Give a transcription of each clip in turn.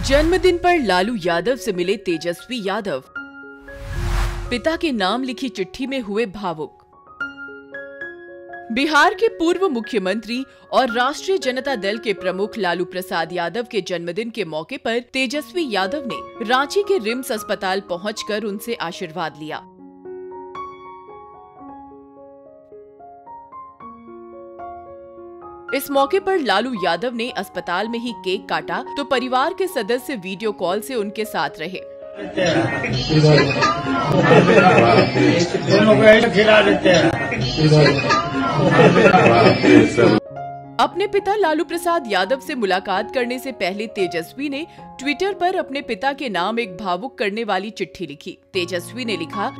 जन्मदिन पर लालू यादव से मिले तेजस्वी यादव। पिता के नाम लिखी चिट्ठी में हुए भावुक। बिहार के पूर्व मुख्यमंत्री और राष्ट्रीय जनता दल के प्रमुख लालू प्रसाद यादव के जन्मदिन के मौके पर तेजस्वी यादव ने रांची के रिम्स अस्पताल पहुंचकर उनसे आशीर्वाद लिया। इस मौके पर लालू यादव ने अस्पताल में ही केक काटा तो परिवार के सदस्य वीडियो कॉल से उनके साथ रहे। अपने पिता लालू प्रसाद यादव से मुलाकात करने से पहले तेजस्वी ने ट्विटर पर अपने पिता के नाम एक भावुक करने वाली चिट्ठी लिखी। तेजस्वी ने लिखा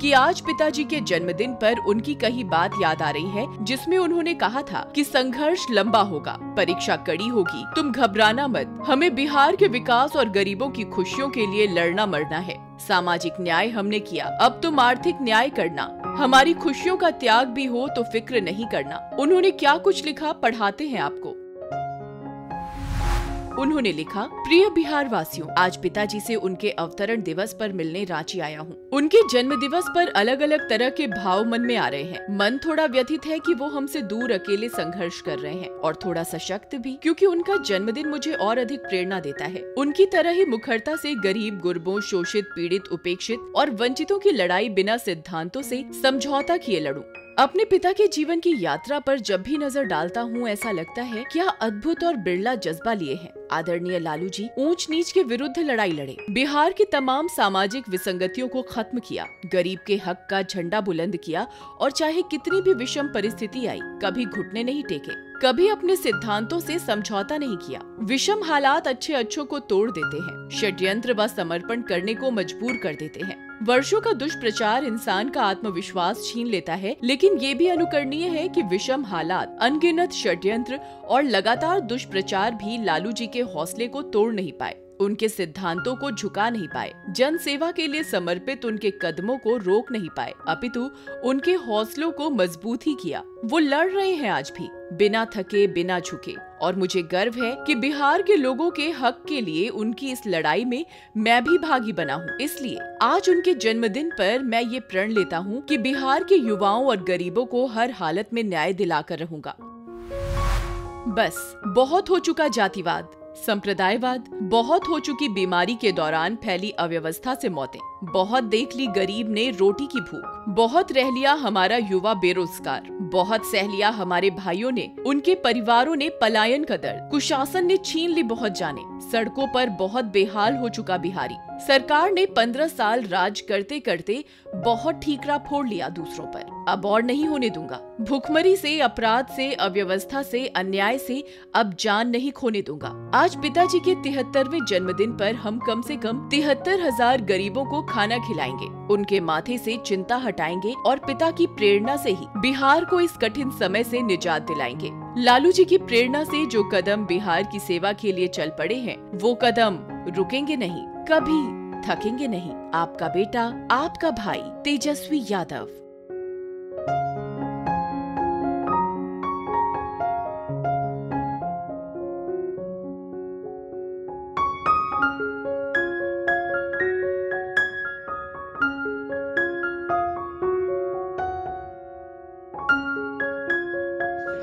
कि आज पिताजी के जन्मदिन पर उनकी कही बात याद आ रही है, जिसमें उन्होंने कहा था कि संघर्ष लंबा होगा, परीक्षा कड़ी होगी, तुम घबराना मत, हमें बिहार के विकास और गरीबों की खुशियों के लिए लड़ना मरना है। सामाजिक न्याय हमने किया, अब तुम आर्थिक न्याय करना, हमारी खुशियों का त्याग भी हो तो फिक्र नहीं करना। उन्होंने क्या कुछ लिखा, पढ़ाते हैं आपको। उन्होंने लिखा, प्रिय बिहार वासियों, आज पिताजी से उनके अवतरण दिवस पर मिलने रांची आया हूँ। उनके जन्म दिवस पर अलग अलग तरह के भाव मन में आ रहे हैं। मन थोड़ा व्यथित है कि वो हमसे दूर अकेले संघर्ष कर रहे हैं, और थोड़ा सशक्त भी, क्योंकि उनका जन्मदिन मुझे और अधिक प्रेरणा देता है। उनकी तरह ही मुखरता से गरीब, गुरबों, शोषित, पीड़ित, उपेक्षित और वंचितों की लड़ाई बिना सिद्धांतों से समझौता किए लड़ूं। अपने पिता के जीवन की यात्रा पर जब भी नजर डालता हूँ, ऐसा लगता है क्या अद्भुत और बिरला जज्बा लिए हैं। आदरणीय लालू जी ऊंच नीच के विरुद्ध लड़ाई लड़े, बिहार की तमाम सामाजिक विसंगतियों को खत्म किया, गरीब के हक का झंडा बुलंद किया, और चाहे कितनी भी विषम परिस्थिति आई, कभी घुटने नहीं टेके, कभी अपने सिद्धांतों से समझौता नहीं किया। विषम हालात अच्छे अच्छों को तोड़ देते हैं, षड्यंत्र व समर्पण करने को मजबूर कर देते हैं। वर्षों का दुष्प्रचार इंसान का आत्मविश्वास छीन लेता है, लेकिन ये भी अनुकरणीय है कि विषम हालात, अनगिनत षड्यंत्र और लगातार दुष्प्रचार भी लालू जी के हौसले को तोड़ नहीं पाए, उनके सिद्धांतों को झुका नहीं पाए, जन सेवा के लिए समर्पित उनके कदमों को रोक नहीं पाए, अपितु उनके हौसलों को मजबूत ही किया। वो लड़ रहे हैं आज भी, बिना थके, बिना झुके, और मुझे गर्व है कि बिहार के लोगों के हक के लिए उनकी इस लड़ाई में मैं भी भागी बना हूँ। इसलिए आज उनके जन्मदिन पर मैं ये प्रण लेता हूँ कि बिहार के युवाओं और गरीबों को हर हालत में न्याय दिलाकर रहूंगा। बस बहुत हो चुका जातिवाद, संप्रदायवाद, बहुत हो चुकी बीमारी के दौरान फैली अव्यवस्था से मौतें, बहुत देख ली गरीब ने रोटी की भूख, बहुत रह लिया हमारा युवा बेरोजगार, बहुत सह लिया हमारे भाइयों ने, उनके परिवारों ने पलायन का दर्द, कुशासन ने छीन ली बहुत जाने, सड़कों पर बहुत बेहाल हो चुका बिहारी। सरकार ने 15 साल राज करते करते बहुत ठीकरा फोड़ लिया दूसरों पर, अब और नहीं होने दूंगा। भूखमरी से, अपराध से, अव्यवस्था से, अन्याय से अब जान नहीं खोने दूंगा। आज पिताजी के 73वें जन्मदिन पर हम कम से कम 73,000 गरीबों को खाना खिलाएंगे, उनके माथे से चिंता हटाएंगे और पिता की प्रेरणा से ही बिहार को इस कठिन समय से निजात दिलाएंगे। लालू जी की प्रेरणा से जो कदम बिहार की सेवा के लिए चल पड़े हैं, वो कदम रुकेंगे नहीं, कभी थकेंगे नहीं। आपका बेटा, आपका भाई तेजस्वी यादव।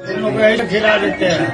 दोनों को खिला देते हैं।